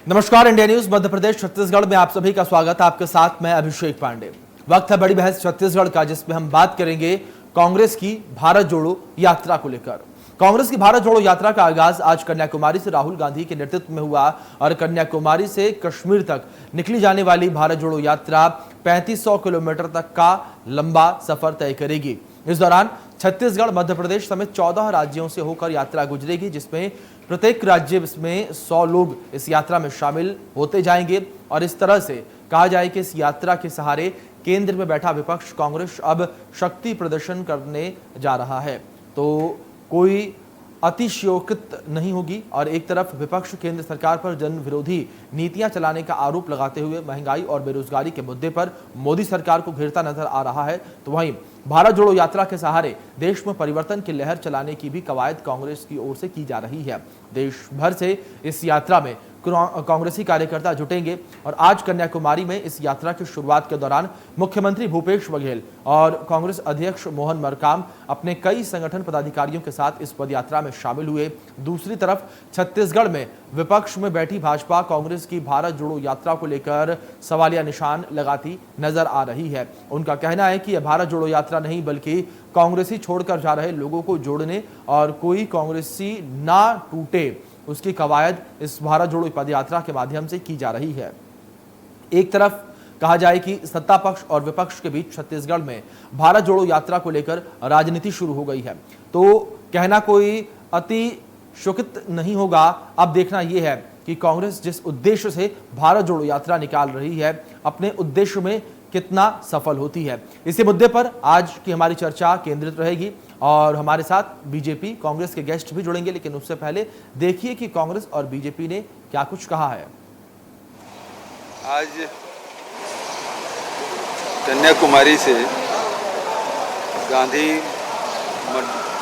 नमस्कार, India news Madhya Pradesh Chhattisgarh में आप सभी का स्वागत है। आपके साथ मैं अभिषेक पांडे। वक्त है बड़ी बहस छत्तीसगढ़ का, जिसमें हम बात करेंगे कांग्रेस की भारत जोड़ो यात्रा को लेकर। कांग्रेस की भारत जोड़ो यात्रा का आगाज आज कन्याकुमारी से राहुल गांधी के नेतृत्व में हुआ और कन्याकुमारी से कश्मीर तक निकली जाने वाली भारत जोड़ो यात्रा 3500 किलोमीटर तक का लंबा सफर तय करेगी। इस दौरान छत्तीसगढ़, मध्य प्रदेश समेत 14 राज्यों से होकर यात्रा गुजरेगी, जिसमें प्रत्येक राज्य में 100 लोग इस यात्रा में शामिल होते जाएंगे। और इस तरह से कहा जाए कि इस यात्रा के सहारे केंद्र में बैठा विपक्ष कांग्रेस अब शक्ति प्रदर्शन करने जा रहा है। तो कोई अतिशयोक्ति नहीं होगी और एक तरफ विपक्ष केंद्र सरकार पर जन विरोधी नीतियां चलाने का आरोप लगाते हुए महंगाई और बेरोजगारी के मुद्दे पर मोदी सरकार को घेरता नजर आ रहा है, तो वहीं भारत जोड़ो यात्रा के सहारे देश में परिवर्तन की लहर चलाने की भी कवायद कांग्रेस की ओर से की जा रही है। देश भर से इस यात्रा में कांग्रेसी कार्यकर्ता जुटेंगे और आज कन्याकुमारी में इस यात्रा की शुरुआत के दौरान मुख्यमंत्री भूपेश बघेल और कांग्रेस अध्यक्ष मोहन मरकाम अपने कई संगठन पदाधिकारियों के साथ इस पदयात्रा में शामिल हुए। दूसरी तरफ छत्तीसगढ़ में विपक्ष में बैठी भाजपा कांग्रेस की भारत जोड़ो यात्रा को लेकर सवालिया निशान लगाती नजर आ रही है। उनका कहना है कि यह भारत जोड़ो यात्रा नहीं बल्कि कांग्रेसी छोड़कर जा रहे लोगों को जोड़ने और कोई कांग्रेसी ना टूटे उसकी कवायद इस भारत जोड़ो पदयात्रा के माध्यम से की जा रही है। एक तरफ कहा जाए कि सत्ता पक्ष और विपक्ष के बीच छत्तीसगढ़ में भारत जोड़ो यात्रा को लेकर राजनीति शुरू हो गई है, तो कहना कोई अतिशयोक्ति नहीं होगा। अब देखना यह है कि कांग्रेस जिस उद्देश्य से भारत जोड़ो यात्रा निकाल रही है, अपने उद्देश्य में कितना सफल होती है। इसी मुद्दे पर आज की हमारी चर्चा केंद्रित रहेगी और हमारे साथ बीजेपी, कांग्रेस के गेस्ट भी जुड़ेंगे। लेकिन उससे पहले देखिए कि कांग्रेस और बीजेपी ने क्या कुछ कहा है। आज कन्याकुमारी से गांधी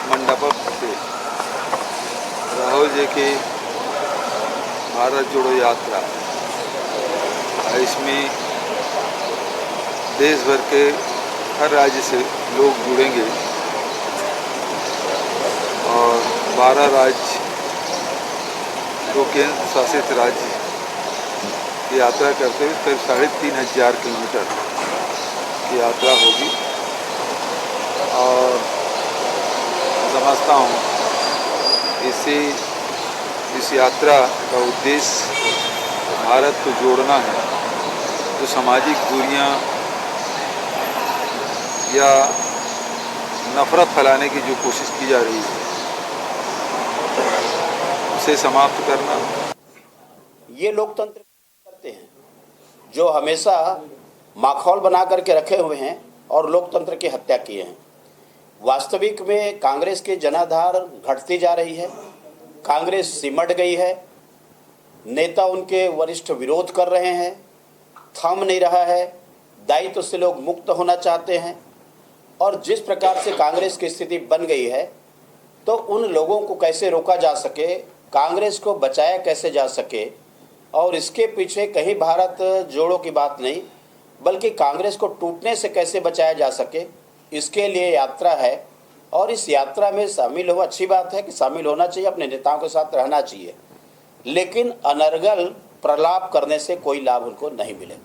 मंडप से राहुल जी की भारत जोड़ो यात्रा, इसमें देश भर के हर राज्य से लोग जुड़ेंगे और 12 राज्य, 2 केंद्र शासित राज्य की यात्रा करते हुए करीब 3500 किलोमीटर की यात्रा होगी। और समझता हूँ इस यात्रा का उद्देश्य भारत को जोड़ना है। जो सामाजिक दूरियां या नफरत फैलाने की जो कोशिश की जा रही है, उसे समाप्त करना। ये लोकतंत्र करते हैं जो हमेशा माखौल बना करके रखे हुए हैं और लोकतंत्र की हत्या किए हैं। वास्तविक में कांग्रेस की जनाधार घटती जा रही है, कांग्रेस सिमट गई है, नेता उनके वरिष्ठ विरोध कर रहे हैं, थम नहीं रहा है, दायित्व से लोग मुक्त होना चाहते हैं। और जिस प्रकार से कांग्रेस की स्थिति बन गई है, तो उन लोगों को कैसे रोका जा सके, कांग्रेस को बचाया कैसे जा सके, और इसके पीछे कहीं भारत जोड़ो की बात नहीं बल्कि कांग्रेस को टूटने से कैसे बचाया जा सके, इसके लिए यात्रा है। और इस यात्रा में शामिल हो, अच्छी बात है कि शामिल होना चाहिए, अपने नेताओं के साथ रहना चाहिए, लेकिन अनर्गल प्रलाप करने से कोई लाभ उनको नहीं मिलेगा।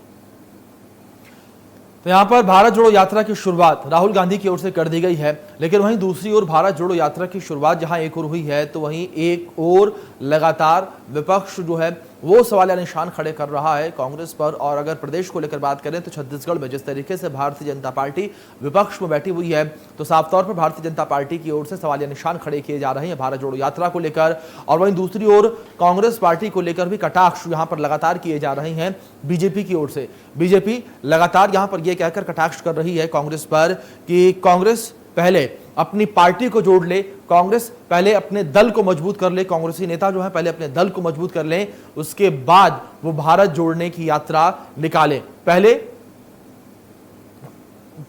तो यहां पर भारत जोड़ो यात्रा की शुरुआत राहुल गांधी की ओर से कर दी गई है, लेकिन वहीं दूसरी ओर भारत जोड़ो यात्रा की शुरुआत जहां एक ओर हुई है, तो वहीं एक और लगातार विपक्ष जो है वो सवालिया निशान खड़े कर रहा है कांग्रेस पर। और अगर प्रदेश को लेकर बात करें तो छत्तीसगढ़ में जिस तरीके से भारतीय जनता पार्टी विपक्ष में बैठी हुई है, तो साफ तौर पर भारतीय जनता पार्टी की ओर से सवालिया निशान खड़े किए जा रहे हैं भारत जोड़ो यात्रा को लेकर। और वहीं दूसरी ओर कांग्रेस पार्टी को लेकर भी कटाक्ष यहां पर लगातार किए जा रहे हैं बीजेपी की ओर से। बीजेपी लगातार यहां पर यह कहकर कटाक्ष कर रही है कांग्रेस पर कि कांग्रेस पहले अपनी पार्टी को जोड़ ले, कांग्रेस पहले अपने दल को मजबूत कर ले, कांग्रेसी नेता जो है पहले अपने दल को मजबूत कर लें, उसके बाद वो भारत जोड़ने की यात्रा निकालें। पहले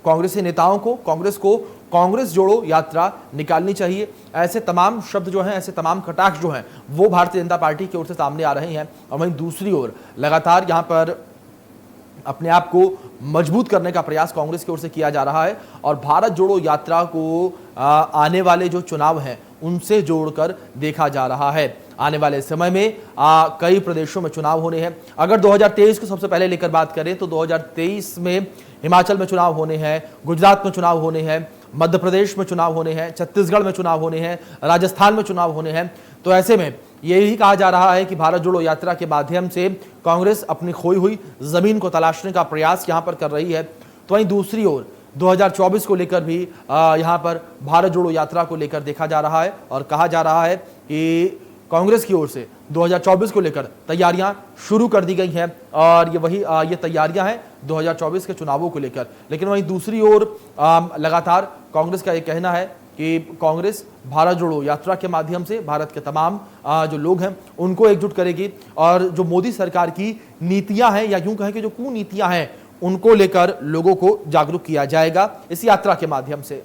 कांग्रेसी नेताओं को, कांग्रेस को कांग्रेस जोड़ो यात्रा निकालनी चाहिए। ऐसे तमाम शब्द जो हैं, ऐसे तमाम कटाक्ष जो हैं, वो भारतीय जनता पार्टी की ओर से सामने आ रहे हैं। और वहीं दूसरी ओर लगातार यहां पर अपने आप को मजबूत करने का प्रयास कांग्रेस की ओर से किया जा रहा है और भारत जोड़ो यात्रा को आने वाले जो चुनाव हैं उनसे जोड़कर देखा जा रहा है। आने वाले समय में कई प्रदेशों में चुनाव होने हैं। अगर 2023 को सबसे पहले लेकर बात करें तो 2023 में हिमाचल में चुनाव होने हैं, गुजरात में चुनाव होने हैं, मध्य प्रदेश में चुनाव होने हैं, छत्तीसगढ़ में चुनाव होने हैं, राजस्थान में चुनाव होने हैं। तो ऐसे में यही कहा जा रहा है कि भारत जोड़ो यात्रा के माध्यम से कांग्रेस अपनी खोई हुई जमीन को तलाशने का प्रयास यहां पर कर रही है। तो वहीं दूसरी ओर 2024 को लेकर भी यहां पर भारत जोड़ो यात्रा को लेकर देखा जा रहा है और कहा जा रहा है कि कांग्रेस की ओर से 2024 को लेकर तैयारियां शुरू कर दी गई हैं और ये तैयारियां हैं 2024 के चुनावों को लेकर। लेकिन वहीं दूसरी ओर लगातार कांग्रेस का ये कहना है कि कांग्रेस भारत जोड़ो यात्रा के माध्यम से भारत के तमाम जो लोग हैं उनको एकजुट करेगी और जो मोदी सरकार की नीतियां हैं या यूं कहें कि जो कुनीतियां हैं उनको लेकर लोगों को जागरूक किया जाएगा इस यात्रा के माध्यम से।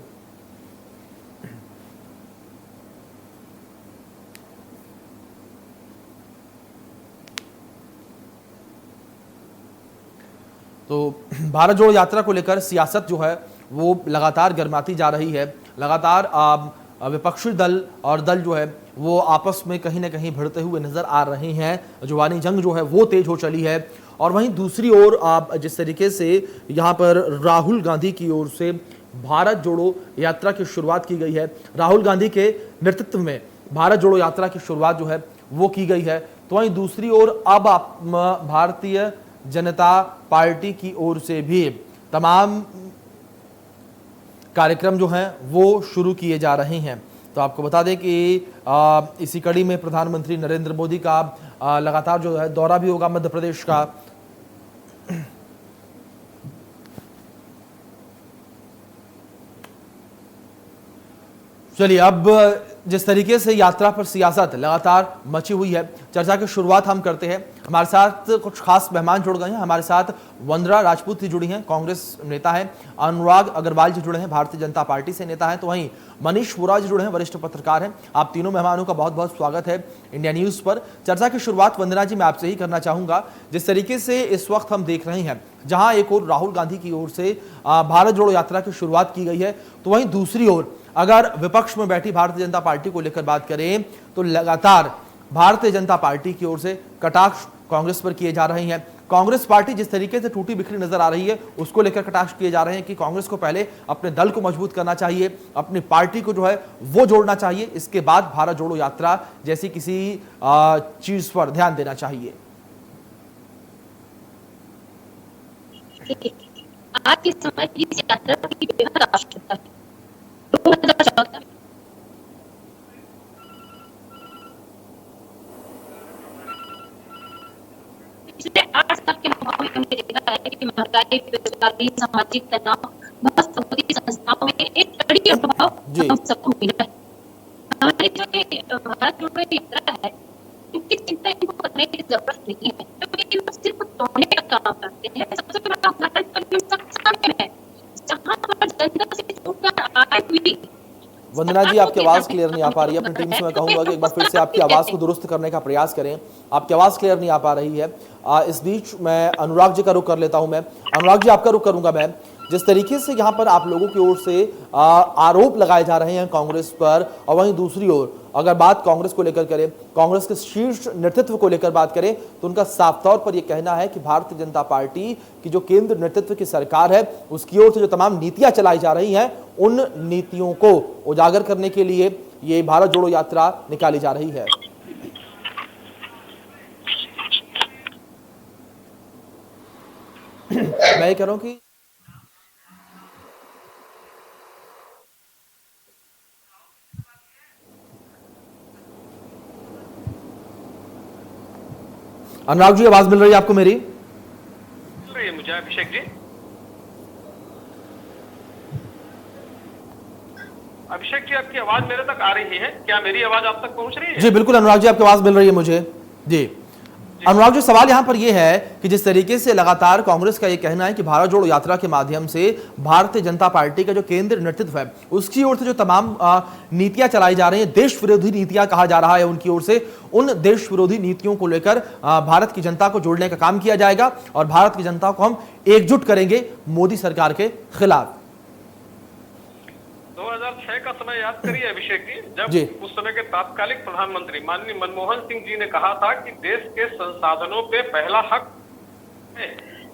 तो भारत जोड़ो यात्रा को लेकर सियासत जो है वो लगातार गर्माती जा रही है। लगातार विपक्षी दल और दल जो है वो आपस में कहीं ना कहीं भिड़ते हुए नजर आ रहे हैं। जुबानी जंग जो है वो तेज हो चली है। और वहीं दूसरी ओर जिस तरीके से यहाँ पर राहुल गांधी की ओर से भारत जोड़ो यात्रा की शुरुआत की गई है, राहुल गांधी के नेतृत्व में भारत जोड़ो यात्रा की शुरुआत जो है वो की गई है। तो वहीं दूसरी ओर अब भारतीय जनता पार्टी की ओर से भी तमाम कार्यक्रम जो हैं वो शुरू किए जा रहे हैं। तो आपको बता दें कि इसी कड़ी में प्रधानमंत्री नरेंद्र मोदी का लगातार जो है दौरा भी होगा मध्य प्रदेश का। चलिए, अब जिस तरीके से यात्रा पर सियासत लगातार मची हुई है, चर्चा की शुरुआत हम करते हैं। हमारे साथ कुछ खास मेहमान जुड़ गए हैं। हमारे साथ वंदना राजपूत जी जुड़ी हैं, कांग्रेस नेता हैं। अनुराग अग्रवाल जी जुड़े हैं, भारतीय जनता पार्टी से नेता हैं। तो वहीं मनीष वोरा जी जुड़े हैं, वरिष्ठ पत्रकार हैं। आप तीनों मेहमानों का बहुत बहुत स्वागत है इंडिया न्यूज पर। चर्चा की शुरुआत वंदना जी मैं आपसे ही करना चाहूंगा। जिस तरीके से इस वक्त हम देख रहे हैं, जहां एक और राहुल गांधी की ओर से भारत जोड़ो यात्रा की शुरुआत की गई है, तो वहीं दूसरी ओर अगर विपक्ष में बैठी भारतीय जनता पार्टी को लेकर बात करें तो लगातार भारतीय जनता पार्टी की ओर से कटाक्ष कांग्रेस पर किए जा रहे हैं। कांग्रेस पार्टी जिस तरीके से टूटी बिखरी नजर आ रही है उसको लेकर कटाक्ष किए जा रहे हैं कि कांग्रेस को पहले अपने दल को मजबूत करना चाहिए, अपनी पार्टी को जो है वो जोड़ना चाहिए, इसके बाद भारत जोड़ो यात्रा जैसी किसी चीज पर ध्यान देना चाहिए। आज के समय इस यात्रा की बेहद आवश्यकता है। 2014 पिछले 8 साल के माहौल में हमने देखा है कि महंगाई, बेरोजगारी, सामाजिक तनाव, बहुत समुदाय संस्थाओं में एक कड़ी प्रभाव हम सबको मिला है। हमारी जो भारत जोड़ो यात्रा है, इनकी चिंता इनको करने की जरूरत नहीं है, क्योंकि वो सिर्फ तोड़ने का काम करते हैं। सबसे बड़ा उदाहरण है जहां पर जनता से जुड़कर आई हुई। वंदना जी, आपकी आवाज क्लियर नहीं आ पा रही है। अपनी टीम से मैं कहूंगा कि एक बार फिर से आपकी आवाज को दुरुस्त करने का प्रयास करें। आपकी आवाज क्लियर नहीं आ पा रही है। इस बीच मैं अनुराग जी का रुख कर लेता हूं। मैं अनुराग जी आपका रुख करूंगा। मैं जिस तरीके से यहाँ पर आप लोगों की ओर से आरोप लगाए जा रहे हैं कांग्रेस पर, और वहीं दूसरी ओर अगर बात कांग्रेस को लेकर करें, कांग्रेस के शीर्ष नेतृत्व को लेकर बात करें, तो उनका साफ तौर पर यह कहना है कि भारतीय जनता पार्टी की जो केंद्र नेतृत्व की सरकार है उसकी ओर से जो तमाम नीतियां चलाई जा रही हैं उन नीतियों को उजागर करने के लिए ये भारत जोड़ो यात्रा निकाली जा रही है। मैं ये कह रहा हूं कि अनुराग जी, आवाज मिल रही है आपको मेरी? मिल रही है मुझे अभिषेक जी। अभिषेक जी, आपकी आवाज मेरे तक आ रही है? क्या मेरी आवाज आप तक पहुंच रही है? जी बिल्कुल अनुराग जी, आपकी आवाज मिल रही है मुझे। जी अनुराग जी, सवाल यहां पर यह है कि जिस तरीके से लगातार कांग्रेस का यह कहना है कि भारत जोड़ो यात्रा के माध्यम से भारतीय जनता पार्टी का जो केंद्र नेतृत्व है उसकी ओर से जो तमाम नीतियां चलाई जा रही हैं, देश विरोधी नीतियां कहा जा रहा है उनकी ओर से, उन देश विरोधी नीतियों को लेकर भारत की जनता को जोड़ने का काम किया जाएगा और भारत की जनता को हम एकजुट करेंगे मोदी सरकार के खिलाफ। 2014 2006 का समय याद करिए अभिषेक जी, जी। जब उस समय के तात्कालिक प्रधानमंत्री माननीय मनमोहन सिंह जी ने कहा था कि देश के संसाधनों पे पहला हक है।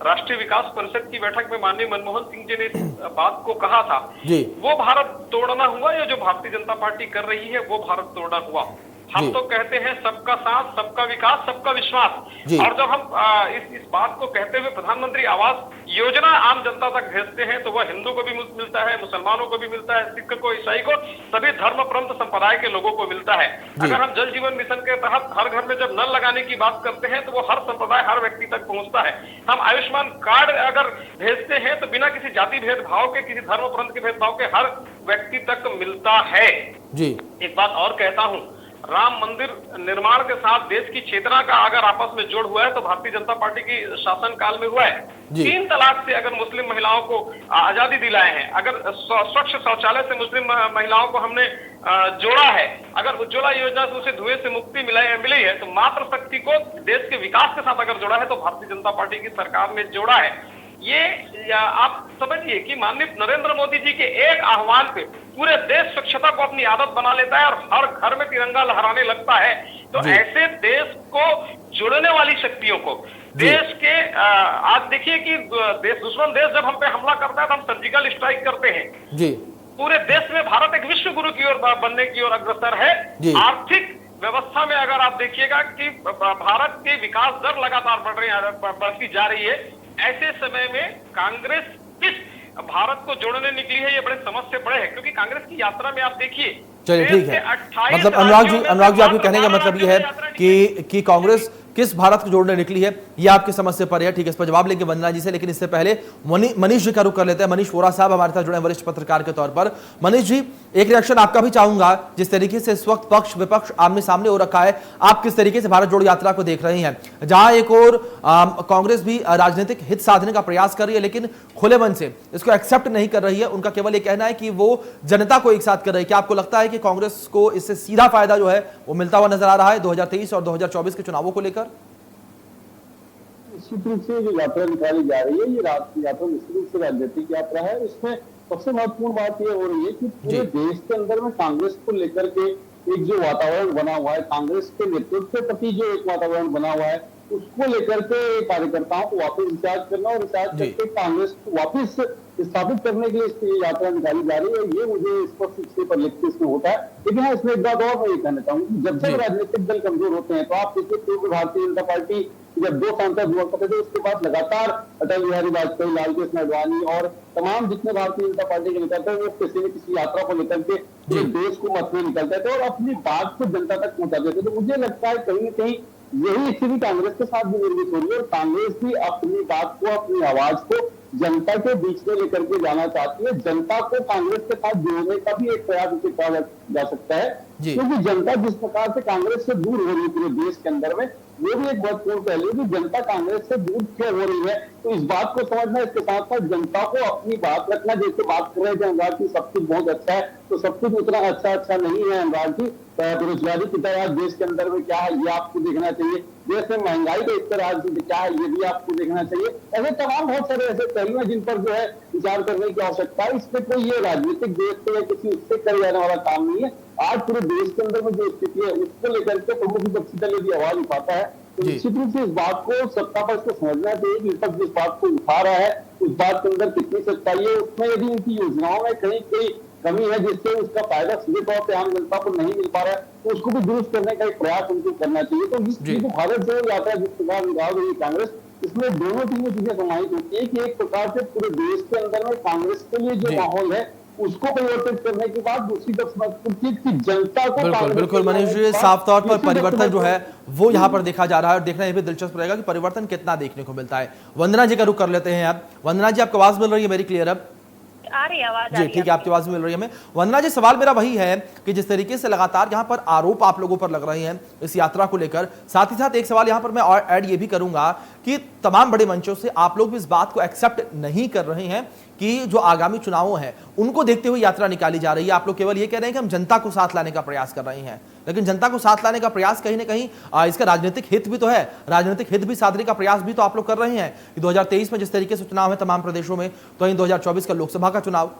राष्ट्रीय विकास परिषद की बैठक में माननीय मनमोहन सिंह जी ने इस बात को कहा था। जी। वो भारत तोड़ना हुआ या जो भारतीय जनता पार्टी कर रही है वो भारत तोड़ना हुआ? हम जी। तो कहते हैं सबका साथ, सबका विकास, सबका विश्वास। जी। और जब हम इस बात को कहते हुए प्रधानमंत्री आवास योजना आम जनता तक भेजते हैं तो वह हिंदू को भी मिलता है, मुसलमानों को भी मिलता है, सिख को, ईसाई को, सभी धर्म पंथ संप्रदाय के लोगों को मिलता है। अगर हम जल जीवन मिशन के तहत हर घर में जब नल लगाने की बात करते हैं तो वो हर संप्रदाय, हर व्यक्ति तक पहुंचता है। हम आयुष्मान कार्ड अगर भेजते हैं तो बिना किसी जाति भेदभाव के, किसी धर्म पंथ के भेदभाव के हर व्यक्ति तक मिलता है। जी। एक बात और कहता हूं, राम मंदिर निर्माण के साथ देश की चेतना का अगर आपस में जोड़ हुआ है तो भारतीय जनता पार्टी की शासन काल में हुआ है। 3 तलाक से अगर मुस्लिम महिलाओं को आजादी दिलाए हैं, अगर स्वच्छ शौचालय से मुस्लिम महिलाओं को हमने जोड़ा है, अगर उज्ज्वला योजना से उसे धुएं से मुक्ति मिली है, तो मातृशक्ति को देश के विकास के साथ अगर जोड़ा है तो भारतीय जनता पार्टी की सरकार ने जोड़ा है। ये आप समझिए कि माननीय नरेंद्र मोदी जी के एक आह्वान पे पूरे देश स्वच्छता को अपनी आदत बना लेता है और हर घर में तिरंगा लहराने लगता है। तो ऐसे देश को जोड़ने वाली शक्तियों को, देश के आज देखिए कि दुश्मन देश जब हम पे हमला करता है तो हम सर्जिकल स्ट्राइक करते हैं। जी। पूरे देश में भारत एक विश्व गुरु की ओर बनने की ओर अग्रसर है। आर्थिक व्यवस्था में अगर आप देखिएगा कि भारत के विकास दर लगातार बढ़ती जा रही है। ऐसे समय में कांग्रेस किस भारत को जोड़ने निकली है, ये बड़े समझ से बड़े है, क्योंकि कांग्रेस की यात्रा में आप देखिए। चलिए ठीक है, मतलब अनुराग जी आपके कहने का मतलब ये है कि कांग्रेस किस भारत को जोड़ने निकली है, ये आपकी समझ से परे है। ठीक है, इस पर जवाब लेंगे वंदना जी से, लेकिन इससे पहले मनीष जी का रुख कर लेते हैं। मनीष वोरा साहब हमारे साथ जुड़े हैं वरिष्ठ पत्रकार के तौर पर। मनीष जी, एक रिएक्शन आपका भी चाहूंगा। जिस तरीके से इस वक्त पक्ष विपक्ष आमने सामने हो रखा है, आप किस तरीके से भारत जोड़ो यात्रा को देख रहे हैं, जहां एक और कांग्रेस भी राजनीतिक हित साधने का प्रयास कर रही है लेकिन खुले मन से इसको एक्सेप्ट नहीं कर रही है। उनका केवल ये कहना है कि वो जनता को एक साथ कर रही है। क्या आपको लगता है कि कांग्रेस को इससे सीधा फायदा जो है वो मिलता हुआ नजर आ रहा है 2023 और 2024 के चुनावों को लेकर? निश्चित रूप से जो यात्रा निकाली जा रही है, ये यात्रा निश्चित रूप से राजनीतिक यात्रा है। इसमें सबसे महत्वपूर्ण बात यह हो रही है कि पूरे देश के अंदर में कांग्रेस को लेकर के एक जो वातावरण बना हुआ है, कांग्रेस के नेतृत्व के प्रति जो एक वातावरण बना हुआ है, उसको लेकर के कार्यकर्ताओं को वापस रिचार्ज करना और रिचार्ज करके कांग्रेस को वापस स्थापित करने के लिए यात्रा निकाली जा रही है। ये मुझे स्पष्ट रूप से परिलक्षित इसमें होता है। लेकिन हाँ, इसमें एक बात और मैं ये कहना चाहूंगा कि जब तक राजनीतिक दल कमजोर होते हैं, तो आप देखिए पूर्व भारतीय जनता पार्टी जब 2 सांसद हुआ करते थे, उसके बाद लगातार अटल बिहारी वाजपेयी, लाल कृष्ण आडवाणी और तमाम जितने भारतीय जनता पार्टी के नेता थे, वो किसी न किसी यात्रा को लेकर के पूरे देश को मत में निकलते थे और अपनी बात को जनता तक पहुंचाते थे। तो मुझे लगता है कहीं न कहीं यही स्थिति कांग्रेस के साथ भी निर्मित हो रही है और कांग्रेस भी अपनी बात को, अपनी आवाज को जनता के बीच में लेकर के जाना चाहती है। जनता को कांग्रेस के साथ जोड़ने का भी एक प्रयास उसे किया जा सकता है, क्योंकि जनता जिस प्रकार से कांग्रेस से दूर हो रही है पूरे देश के अंदर में, वो भी एक महत्वपूर्ण पहलू है कि जनता कांग्रेस से दूर क्यों हो रही है। तो इस बात को समझना, इसके साथ साथ जनता को अपनी बात रखना। जैसे बात कर रहे थे अनुराग की, सब कुछ बहुत अच्छा है, तो सब कुछ उतना अच्छा नहीं है अनुराग जी। बेरोजगारी की तरह आज देश के अंदर में क्या है ये आपको देखना चाहिए। देश में महंगाई का स्तर आज क्या है ये भी आपको देखना चाहिए। ऐसे तमाम बहुत सारे ऐसे पहलू हैं जिन पर जो है विचार करने की आवश्यकता है। इसमें कोई ये राजनीतिक देश से या किसी उससे करे जाने वाला काम नहीं है। आज पूरे देश के अंदर में जो स्थिति है उसको लेकर के प्रमुख विपक्षी दल यदि आवाज उठाता है तो निश्चित रूप से इस बात को सत्ता पर इसको समझना चाहिए कि विपक्ष जिस बात को उठा रहा है उस बात के अंदर कितनी सच्चाई है। उसमें यदि उनकी योजनाओं में कहीं कोई कमी है जिससे उसका फायदा सीधे तौर पर आम जनता को नहीं मिल पा रहा है, तो उसको भी दुरुस्त करने का एक प्रयास उनको करना चाहिए। तो इस चीज को भारत जोड़ो यात्रा जिस प्रकार निकाल रही है कांग्रेस, इसमें दोनों चीजें समाहित होती है कि एक प्रकार से पूरे देश के अंदर में कांग्रेस के लिए जो माहौल है उसको परिवर्तित करने के बाद दूसरी तरफ जनता को बिल्कुल मनीष जी, साफ तौर पर परिवर्तन जो है वो यहाँ पर देखा जा रहा है और देखना ये भी दिलचस्प रहेगा कि परिवर्तन कितना देखने को मिलता है। वंदना जी का रुख कर लेते हैं आप। वंदना जी, आपको आवाज मिल रही है मेरी क्लियर? अब आ रही है आवाज? जी ठीक है, आपकी आवाज मिल रही है हमें। वंदना जी, सवाल मेरा वही है कि जिस तरीके से लगातार यहाँ पर आरोप आप लोगों पर लग रहे हैं इस यात्रा को लेकर, साथ ही साथ एक सवाल यहाँ पर मैं और ऐड ये भी करूंगा कि तमाम बड़े मंचों से आप लोग भी इस बात को एक्सेप्ट नहीं कर रहे हैं कि जो आगामी चुनाव हैं उनको देखते हुए यात्रा निकाली जा रही है। आप लोग केवल ये कह रहे हैं कि हम जनता को साथ लाने का प्रयास कर रहे हैं, लेकिन जनता को साथ लाने का प्रयास कहीं ना कहीं इसका राजनीतिक हित भी तो है, राजनीतिक हित भी साधने का प्रयास भी तो आप लोग कर रहे हैं कि 2023 में जिस तरीके से चुनाव है तमाम प्रदेशों में, तो वहीं 2024 का लोकसभा का चुनाव।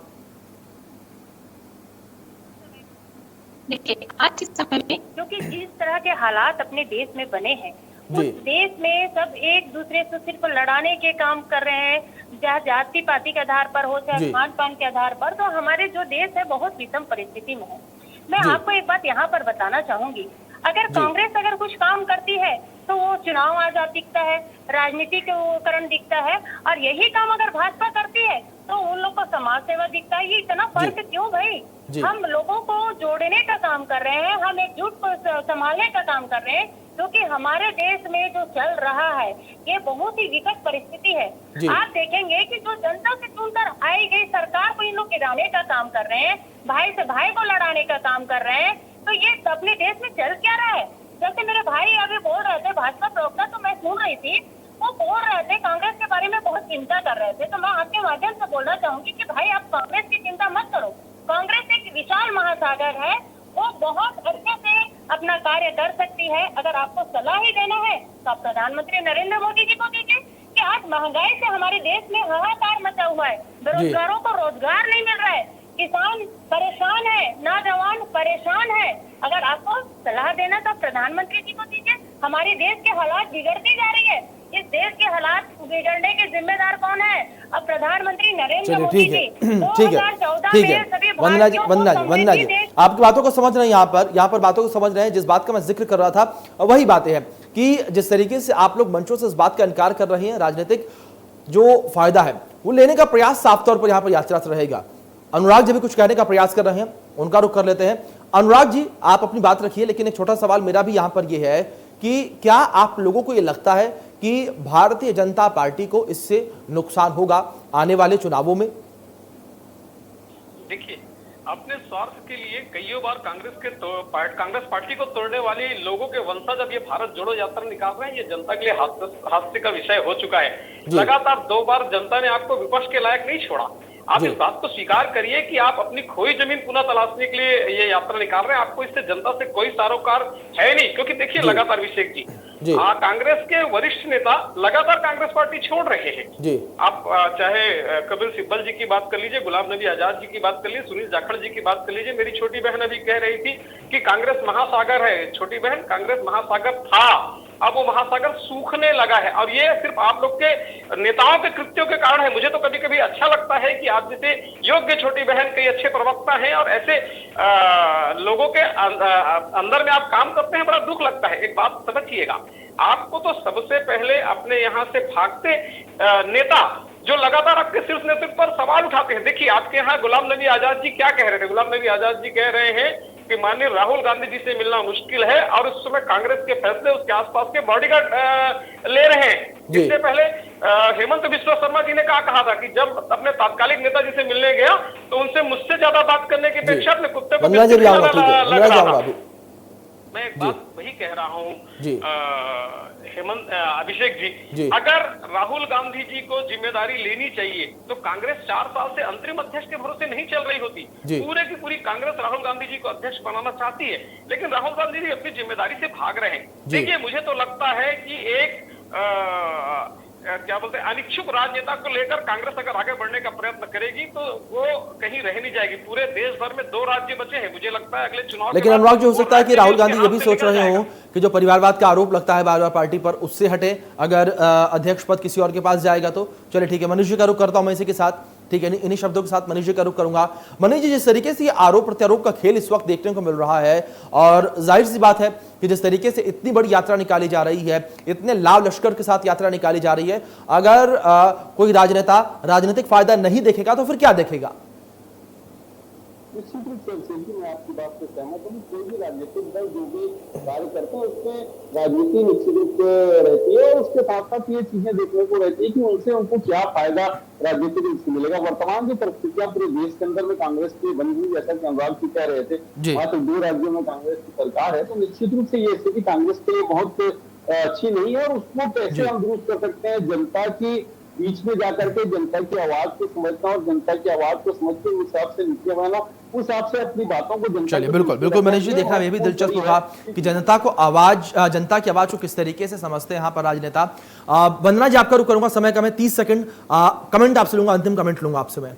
देखिए आज के समय में क्योंकि जिस तरह के हालात अपने देश में बने हैं, उस देश में सब एक दूसरे से सिर्फ लड़ाने के काम कर रहे हैं, चाहे जाति पाति के आधार पर हो, चाहे खान पान के आधार पर। तो हमारे जो देश है बहुत विषम परिस्थिति में है। मैं आपको एक बात यहाँ पर बताना चाहूंगी, अगर कांग्रेस अगर कुछ काम करती है तो वो चुनाव आजाद दिखता है, राजनीतिकरण दिखता है, और यही काम अगर भाजपा करती है तो उन लोग को समाज सेवा दिखता है। ये इतना फर्क क्यों भाई? हम लोगों को जोड़ने का काम कर रहे हैं, हम एकजुट को संभालने का काम कर रहे हैं, क्योंकि हमारे देश में जो चल रहा है ये बहुत ही विकट परिस्थिति है। आप देखेंगे कि जो जनता से चुनकर आई गई सरकार को इन लोग गिराने का काम कर रहे हैं, भाई से भाई को लड़ाने का काम कर रहे हैं। तो ये अपने देश में चल क्या रहा है? जैसे मेरे भाई अभी बोल रहे थे, भाजपा प्रवक्ता, तो मैं सुन रही थी, वो बोल रहे थे कांग्रेस के बारे में बहुत चिंता कर रहे थे। तो मैं आपके माध्यम से बोलना चाहूंगी कि भाई आप कांग्रेस की चिंता मत करो। कांग्रेस एक विशाल महासागर है, वो बहुत अच्छे से अपना कार्य कर सकती है। अगर आपको सलाह ही देना है तो आप प्रधानमंत्री नरेंद्र मोदी जी को दीजिए कि आज महंगाई से हमारे देश में हाहाकार मचा हुआ है, बेरोजगारों को रोजगार नहीं मिल रहा है, किसान परेशान है, नौजवान परेशान है। अगर आपको सलाह देना तो प्रधानमंत्री जी को दीजिए। हमारे देश के हालात बिगड़ती जा रही है, इस देश के हालात बिगड़ने के जिम्मेदार कौन है? अब प्रधानमंत्री नरेंद्र मोदी जी। ठीक है वंदना जी आपकी बातों को समझ रहे हैं, यहाँ पर बातों को समझ रहे हैं। जिस बात का मैं जिक्र कर रहा था वही बातें हैं कि जिस तरीके से आप लोग मंचों से इस बात का इनकार कर रहे हैं, राजनीतिक जो फायदा है वो लेने का प्रयास साफ तौर पर यहाँ पर यात्रा से रहेगा। अनुराग जी भी कुछ कहने का प्रयास कर रहे हैं, उनका रुख कर लेते हैं। अनुराग जी आप अपनी बात रखिए, लेकिन एक छोटा सवाल मेरा भी यहाँ पर यह है कि क्या आप लोगों को यह लगता है कि भारतीय जनता पार्टी को इससे नुकसान होगा आने वाले चुनावों में? देखिए, अपने स्वार्थ के लिए कईयों बार कांग्रेस पार्टी को तोड़ने वाले लोगों के वंशज अब ये भारत जोड़ो यात्रा निकाल रहे हैं। ये जनता के लिए हास्य का विषय हो चुका है। लगातार 2 बार जनता ने आपको विपक्ष के लायक नहीं छोड़ा। आप इस बात को स्वीकार करिए कि आप अपनी खोई जमीन पुनः तलाशने के लिए ये यात्रा निकाल रहे हैं। आपको इससे जनता से कोई सरोकार है नहीं, क्योंकि देखिए लगातार अभिषेक जी कांग्रेस के वरिष्ठ नेता लगातार कांग्रेस पार्टी छोड़ रहे हैं। आप चाहे कपिल सिब्बल जी की बात कर लीजिए, गुलाम नबी आजाद जी की बात कर लीजिए, सुनील जाखड़ जी की बात कर लीजिए। मेरी छोटी बहन अभी कह रही थी कि कांग्रेस महासागर है। छोटी बहन, कांग्रेस महासागर था, अब वो महासागर सूखने लगा है, और ये सिर्फ आप लोग के नेताओं के कृत्यों के कारण है। मुझे तो कभी कभी अच्छा लगता है कि आप जैसे योग्य छोटी बहन कई अच्छे प्रवक्ता हैं और ऐसे लोगों के अंदर में आप काम करते हैं, बड़ा दुख लगता है। एक बात समझिएगा, आपको तो सबसे पहले अपने यहाँ से भागते नेता जो लगातार आपके शीर्ष नेतृत्व पर सवाल उठाते हैं। देखिए, आपके यहाँ गुलाम नबी आजाद जी क्या कह रहे थे? गुलाम नबी आजाद जी कह रहे हैं कि माननीय राहुल गांधी जी से मिलना मुश्किल है, और उस समय कांग्रेस के फैसले उसके आसपास के बॉडीगार्ड ले रहे हैं। इससे पहले हेमंत बिस्वा शर्मा जी ने कहा था कि जब अपने तात्कालिक नेता जी से मिलने गया तो उनसे मुझसे ज्यादा बात करने की अपेक्षा अपने कुत्ते को मैं एक बात वही कह रहा हूँ अभिषेक जी, अगर राहुल गांधी जी को जिम्मेदारी लेनी चाहिए तो कांग्रेस 4 साल से अंतरिम अध्यक्ष के भरोसे नहीं चल रही होती। पूरे की पूरी कांग्रेस राहुल गांधी जी को अध्यक्ष बनाना चाहती है, लेकिन राहुल गांधी जी अपनी जिम्मेदारी से भाग रहे हैं। देखिए, मुझे तो लगता है कि एक क्या बोलते हैं अनिच्छुक राजनेता को लेकर कांग्रेस अगर आगे बढ़ने का प्रयत्न करेगी तो वो कहीं रह नहीं जाएगी। पूरे देश भर में 2 राज्य बचे हैं, मुझे लगता है अगले चुनाव। लेकिन अनुराग जी, हो सकता है कि राहुल गांधी ये भी सोच रहे हो कि जो परिवारवाद का आरोप लगता है बार-बार पार्टी पर, उससे हटे अगर अध्यक्ष पद किसी और के पास जाएगा तो। चलिए ठीक है, मनीष जी का रुख करता हूं मैं इसी के साथ। ठीक है, इन्हीं शब्दों के साथ मनीष जी का रुख करूंगा। मनीष जी, जिस तरीके से ये आरोप प्रत्यारोप का खेल इस वक्त देखने को मिल रहा है, और जाहिर सी बात है कि जिस तरीके से इतनी बड़ी यात्रा निकाली जा रही है, इतने लाव लश्कर के साथ यात्रा निकाली जा रही है, अगर कोई राजनेता राजनीतिक फायदा नहीं देखेगा तो फिर क्या देखेगा? निश्चित रूप से मैं आपकी बात से सहमत हूँ। कोई भी राजनीतिक दल जो भी कार्य करते हैं उसमें राजनीति निश्चित रूप से रहती है, और उसके साथ साथ ये चीजें देखने को रहती है कि उनसे उनको क्या फायदा राजनीतिक रूप से मिलेगा। वर्तमान जो परिस्थितियां पूरे देश के अंदर में कांग्रेस की बनी हुई, जैसा कि अनुराग जी कह रहे थे, मात्र 2 राज्यों में कांग्रेस की सरकार है, तो निश्चित रूप से ये स्थिति कांग्रेस के लिए बहुत अच्छी नहीं है। और उसको कैसे हम दुरुस्त कर सकते हैं? जनता की बीच में जाकर के जनता की आवाज को समझना, और जनता की आवाज को समझ के उस हिसाब से नीचे बनाना, उस हिसाब से अपनी बातों को जनता। चलिए, बिल्कुल मनीष जी, देखना ये भी दिलचस्प होगा कि जनता की आवाज को किस तरीके से समझते हैं यहाँ पर राजनेता। वंदना जी, आपका रुख करूंगा, समय कम है, 30 सेकंड कमेंट आपसे लूंगा, अंतिम कमेंट लूंगा आपसे मैं।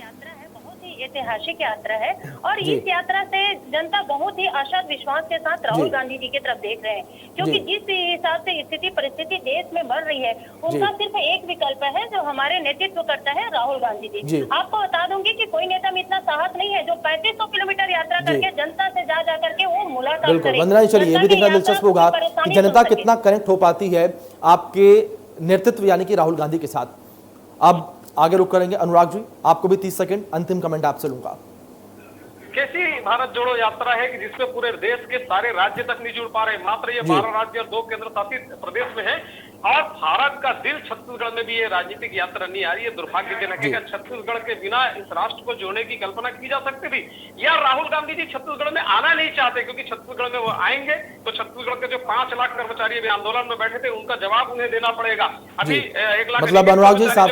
यात्रा है, बहुत ही ऐतिहासिक यात्रा है और इस यात्रा से जनता बहुत ही आशा विश्वास के साथ राहुल गांधी जी की तरफ देख रहे हैं, क्योंकि जिस हिसाब से स्थिति परिस्थिति देश में बढ़ रही है, उनका सिर्फ एक विकल्प है जो हमारे नेतृत्व करता है राहुल गांधी जी। आपको बता दूंगी कि कोई नेता में इतना साहस नहीं है जो 3500 किलोमीटर यात्रा करके जनता से जा करके वो मुलाकात करे। वंदना, चलिए ये भी देखना दिलचस्प होगा कि जनता कितना कनेक्ट हो पाती है आपके नेतृत्व यानी कि राहुल गांधी के साथ। अब आगे रुक करेंगे अनुराग जी, आपको भी 30 सेकंड अंतिम कमेंट आपसे लूंगा। कैसी भारत जोड़ो यात्रा है कि जिसमें पूरे देश के सारे राज्य तक नहीं जुड़ पा रहे, मात्र ये 12 राज्य और 2 केंद्र शासित प्रदेश में है, और भारत का दिल छत्तीसगढ़ में भी ये राजनीतिक यात्रा नहीं आ रही है। दुर्भाग्यजनक है कि छत्तीसगढ़ के बिना इस राष्ट्र को जोड़ने की कल्पना की जा सकती थी, या राहुल गांधी जी छत्तीसगढ़ में आना नहीं चाहते, क्योंकि छत्तीसगढ़ में वो आएंगे तो छत्तीसगढ़ के जो 5 लाख कर्मचारी अभी आंदोलन में बैठे थे उनका जवाब उन्हें देना पड़ेगा। अभी 1 लाख, मतलब अनुराग जी साफ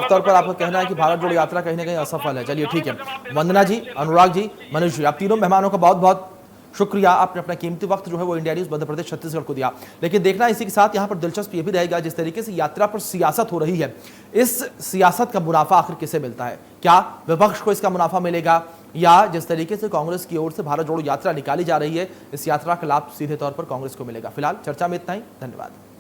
तौर पर आपका कहना है कि भारत जोड़ो यात्रा कहीं ना कहीं असफल है। चलिए ठीक है, वंदना जी, अनुराग जी, मनीष जी, आप तीनों मेहमानों का बहुत बहुत शुक्रिया, आपने अपना कीमती वक्त जो है वो इंडिया न्यूज मध्य प्रदेश छत्तीसगढ़ को दिया। लेकिन देखना इसी के साथ यहाँ पर दिलचस्प ये भी रहेगा, जिस तरीके से यात्रा पर सियासत हो रही है, इस सियासत का मुनाफा आखिर किसे मिलता है? क्या विपक्ष को इसका मुनाफा मिलेगा, या जिस तरीके से कांग्रेस की ओर से भारत जोड़ो यात्रा निकाली जा रही है, इस यात्रा का लाभ सीधे तौर पर कांग्रेस को मिलेगा? फिलहाल चर्चा में इतना ही, धन्यवाद।